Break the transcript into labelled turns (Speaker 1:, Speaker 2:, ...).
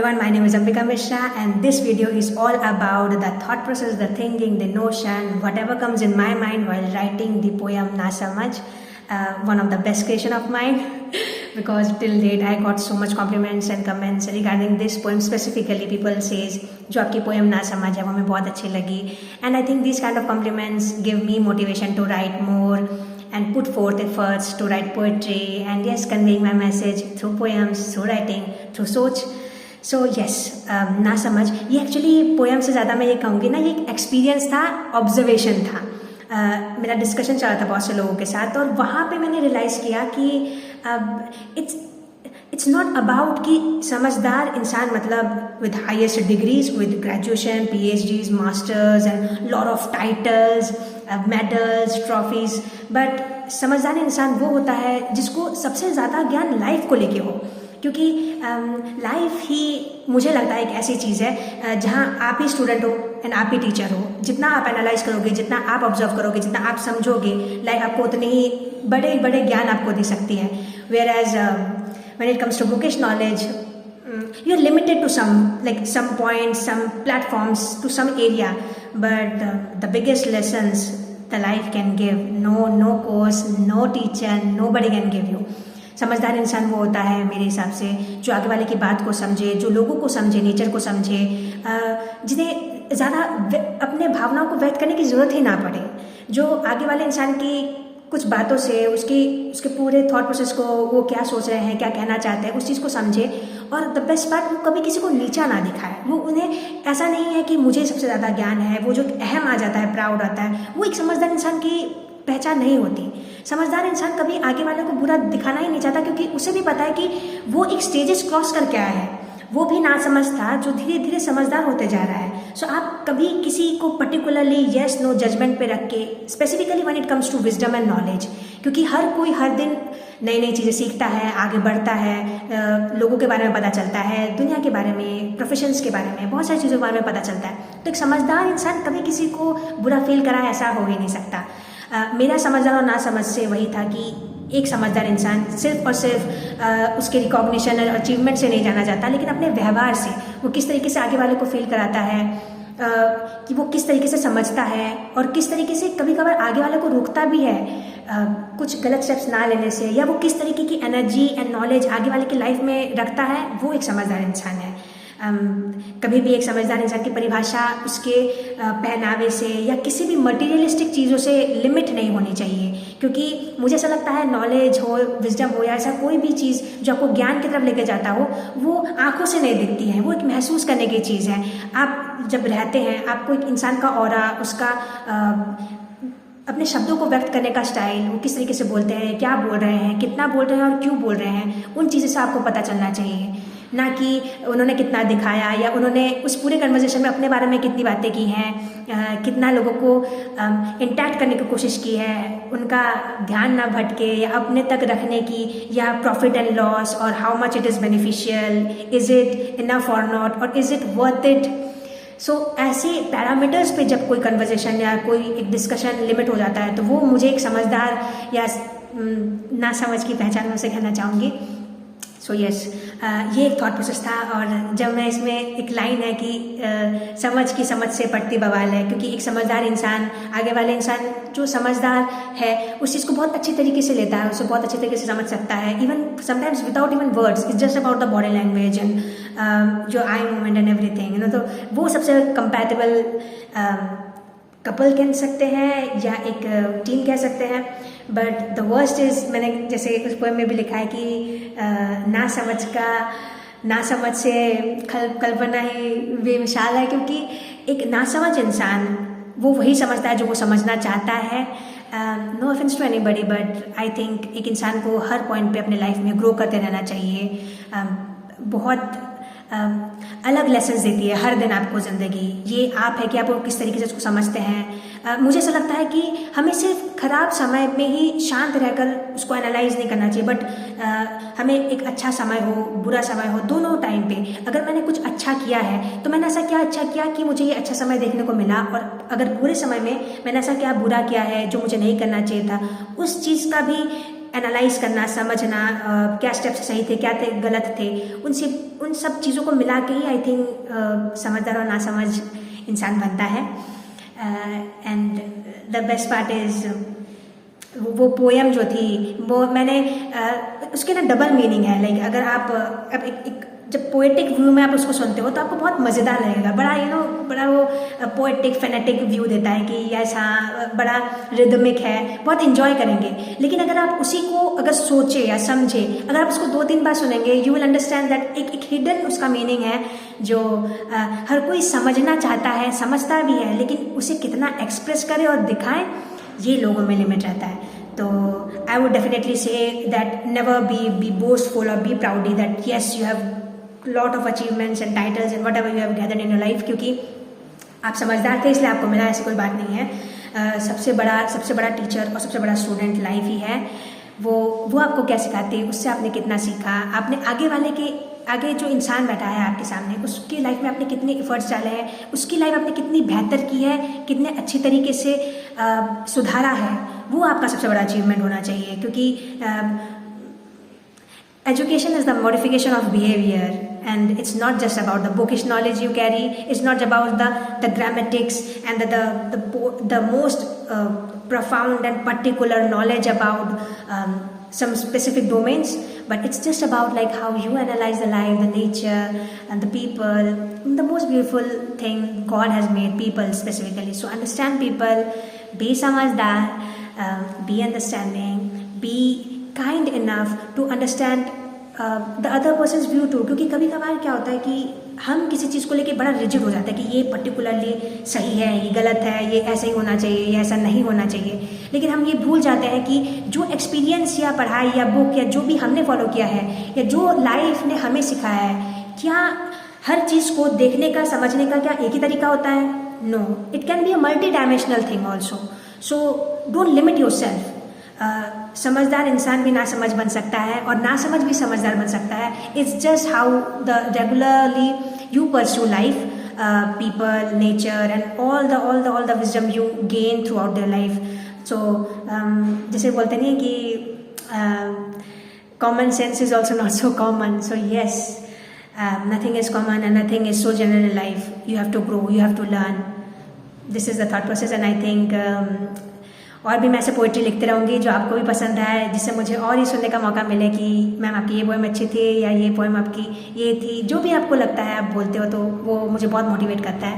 Speaker 1: everyone, my name is Ambika Mishra and this video is all about the thought process, the thinking, the notion, whatever comes in my mind while writing the poem Na Samajh, one of the best creation of mine because till date I got so much compliments and comments regarding this poem specifically. People says जो आपकी poem ना समझ है वो हमें बहुत अच्छी लगी and I think these kind of compliments give me motivation to write more and put forth efforts to write poetry and yes, conveying my message through poems, through writing, through सोच. So yes ना समझ ये actually poem से ज़्यादा मैं ये कहूँगी ना, ये एक एक्सपीरियंस था, ऑब्जर्वेशन था. मेरा डिस्कशन चला था बहुत से लोगों के साथ और वहाँ पे मैंने रियलाइज़ किया कि इट्स नॉट अबाउट कि समझदार इंसान मतलब with highest degrees, with graduation, PhDs, masters and lot of titles, medals, trophies. But समझदार इंसान वो होता है जिसको सबसे ज़्यादा ज्ञान लाइफ को लेके हो, क्योंकि लाइफ ही मुझे लगता है एक ऐसी चीज़ है जहाँ आप ही स्टूडेंट हो एंड आप ही टीचर हो. जितना आप एनालाइज करोगे, जितना आप ऑब्जर्व करोगे, जितना आप समझोगे, लाइफ आपको उतने ही बड़े बड़े ज्ञान आपको दे सकती है. Whereas when it comes to bookish knowledge you are limited to some points, some platforms, to some area, but the biggest lessons the life can give, no course, no teacher, nobody can give you. समझदार इंसान वो होता है मेरे हिसाब से जो आगे वाले की बात को समझे, जो लोगों को समझे, नेचर को समझे, जिन्हें ज़्यादा अपने भावनाओं को व्यक्त करने की ज़रूरत ही ना पड़े, जो आगे वाले इंसान की कुछ बातों से उसके पूरे थॉट प्रोसेस को, वो क्या सोच रहे हैं, क्या कहना चाहते हैं, उस चीज़ को समझे. और द बेस्ट पार्ट, वो कभी किसी को नीचा ना दिखाए. वो उन्हें ऐसा नहीं है कि मुझे सबसे ज़्यादा ज्ञान है, वो जो अहम आ जाता है, प्राउड आता है, वो एक समझदार इंसान की पहचान नहीं होती. समझदार इंसान कभी आगे वाले को बुरा दिखाना ही नहीं चाहता, क्योंकि उसे भी पता है कि वो एक स्टेजेस क्रॉस करके आया है. वो भी ना समझ था जो धीरे धीरे समझदार होते जा रहा है. सो आप कभी किसी को पर्टिकुलरली येस नो जजमेंट पे रख के, specifically when it comes to wisdom and knowledge, क्योंकि हर कोई हर दिन नई नई चीज़ें सीखता है, आगे बढ़ता है, लोगों के बारे में पता चलता है, दुनिया के बारे में, प्रोफेशंस के बारे में, बहुत सारी चीज़ों के बारे में पता चलता है. तो एक समझदार इंसान कभी किसी को बुरा फील कराए, ऐसा हो ही नहीं सकता. मेरा समझदार और ना समझ से वही था कि एक समझदार इंसान सिर्फ और सिर्फ उसके रिकॉग्निशन और अचीवमेंट से नहीं जाना जाता, लेकिन अपने व्यवहार से वो किस तरीके से आगे वाले को फील कराता है, कि वो किस तरीके से समझता है और किस तरीके से कभी कभार आगे वाले को रोकता भी है कुछ गलत स्टेप्स ना लेने से, या वो किस तरीके की एनर्जी एंड नॉलेज आगे वाले की लाइफ में रखता है, वो एक समझदार इंसान है. कभी भी एक समझदार इंसान की परिभाषा उसके पहनावे से या किसी भी मटेरियलिस्टिक चीज़ों से लिमिट नहीं होनी चाहिए, क्योंकि मुझे ऐसा लगता है नॉलेज हो, विजडम हो, या ऐसा कोई भी चीज़ जो आपको ज्ञान की तरफ लेके जाता हो, वो आंखों से नहीं दिखती है, वो एक महसूस करने की चीज़ है. आप जब रहते हैं, आपको एक इंसान का ऑरा, उसका अपने शब्दों को व्यक्त करने का स्टाइल, वो किस तरीके से बोलते हैं, क्या बोल रहे हैं, कितना बोल रहे हैं और क्यों बोल रहे हैं, उन चीज़ों से आपको पता चलना चाहिए. ना कि उन्होंने कितना दिखाया या उन्होंने उस पूरे कन्वर्सेशन में अपने बारे में कितनी बातें की हैं, कितना लोगों को इंटैक्ट करने की कोशिश की है, उनका ध्यान ना भटके या अपने तक रखने की, या प्रॉफिट एंड लॉस और how much it is beneficial, is it enough और नॉट, और इज़ इट वर्थ इट. सो ऐसे पैरामीटर्स पे जब कोई कन्वर्सेशन या कोई एक डिस्कशन लिमिट हो जाता है, तो वो मुझे एक समझदार या ना समझ की पहचान में से कहना चाहूँगी. सो यस, ये एक थॉट प्रोसेस था. और जब मैं इसमें एक लाइन है कि समझ की समझ से पड़ती बवाल है, क्योंकि एक समझदार इंसान, आगे वाले इंसान जो समझदार है, उस चीज़ को बहुत अच्छी तरीके से लेता है, उसे बहुत अच्छी तरीके से समझ सकता है, even sometimes without even words. It's just about the body language and जो आई मूवमेंट एंड एवरीथिंग, तो वो सबसे कंपैटिबल कपल कह सकते हैं या एक टीम कह सकते हैं. बट द वर्स्ट इज़, मैंने जैसे उस पोएम में भी लिखा है कि ना समझ से कल्पना ही बेमिसाल है, क्योंकि एक नासमझ इंसान वो वही समझता है जो वो समझना चाहता है. No offence to anybody, but I think एक इंसान को हर पॉइंट पे अपने लाइफ में ग्रो करते रहना चाहिए. बहुत अलग लेसन्स देती है हर दिन आपको ज़िंदगी. ये आप है कि आप किस तरीके से उसको समझते हैं. मुझे ऐसा लगता है कि हमें सिर्फ ख़राब समय में ही शांत रहकर उसको एनालाइज नहीं करना चाहिए, बट हमें एक अच्छा समय हो, बुरा समय हो, दोनों टाइम पे अगर मैंने कुछ अच्छा किया है तो मैंने ऐसा क्या अच्छा किया कि मुझे ये अच्छा समय देखने को मिला, और अगर बुरे समय में मैंने ऐसा क्या बुरा किया है जो मुझे नहीं करना चाहिए था, उस चीज़ का भी एनालाइज करना, समझना, क्या स्टेप्स सही थे, क्या थे गलत थे, उन सब चीज़ों को मिला के ही आई थिंक समझदार और नासमझ इंसान बनता है। And the best part is वो पोएम जो थी वो मैंने उसके ना डबल मीनिंग है। लाइक अगर आप अब एक जब पोएटिक व्यू में आप उसको सुनते हो तो आपको बहुत मज़ेदार लगेगा, बड़ा बड़ा वो पोएटिक फेनेटिक व्यू देता है कि ऐसा बड़ा रिदमिक है, बहुत इन्जॉय करेंगे। लेकिन अगर आप उसी को अगर सोचे या समझे, अगर आप उसको 2-3 बार सुनेंगे, यू विल अंडरस्टैंड दैट एक हिडन उसका मीनिंग है जो हर कोई समझना चाहता है, समझता भी है, लेकिन उसे कितना एक्सप्रेस करे और दिखाए, ये लोगों में लिमिट रहता है। तो I would definitely say that never be boastful और be proudly that yes you have lot of achievements and titles and whatever you have gathered in your life, क्योंकि आप समझदार थे इसलिए आपको मिला, ऐसी कोई बात नहीं है। सबसे बड़ा टीचर और सबसे बड़ा स्टूडेंट लाइफ ही है। वो आपको क्या सिखाती है, उससे आपने कितना सीखा, आपने आगे जो इंसान बैठा है आपके सामने, उसकी लाइफ में आपने कितने एफर्ट्स डाले हैं, उसकी लाइफ आपने कितनी बेहतर की है, कितने अच्छी तरीके से सुधारा है, वो आपका सबसे बड़ा अचीवमेंट होना चाहिए। क्योंकि education is the modification of behavior, and it's not just about the bookish knowledge you carry, it's not about the grammatics and the most profound and particular knowledge about some specific domains, but it's just about like how you analyze the life, the nature and the people, the most beautiful thing God has made, people specifically. So understand people, be समझदार, be understanding, be kind enough to understand the other person's view too। क्योंकि कभी कभार क्या होता है कि हम किसी चीज़ को लेके बड़ा रिजिड हो जाता है कि ये पर्टिकुलरली सही है, ये गलत है, ये ऐसा ही होना चाहिए, ये ऐसा नहीं होना चाहिए। लेकिन हम ये भूल जाते हैं कि जो एक्सपीरियंस या पढ़ाई या बुक या जो भी हमने फॉलो किया है या जो लाइफ ने हमें सिखाया है, क्या हर चीज़ को देखने का, समझने का क्या एक ही तरीका होता है? No, it can be a multi dimensional thing also. So don't limit yourself. समझदार इंसान भी नासमझ बन सकता है और नासमझ भी समझदार बन सकता है। It's just how the regularly you pursue life, people, nature and all the wisdom you gain throughout their life. So जैसे बोलते नहीं कि common sense is also not so common. So yes, nothing is common and nothing is so general in life. You have to grow, you have to learn. This is the thought process and I think और भी मैं ऐसे poetry लिखते रहूँगी जो आपको भी पसंद आए, जिससे मुझे और ये सुनने का मौका मिले कि मैम आपकी ये पोएम अच्छी थी या ये पोएम आपकी ये थी। जो भी आपको लगता है आप बोलते हो तो वो मुझे बहुत मोटिवेट करता है।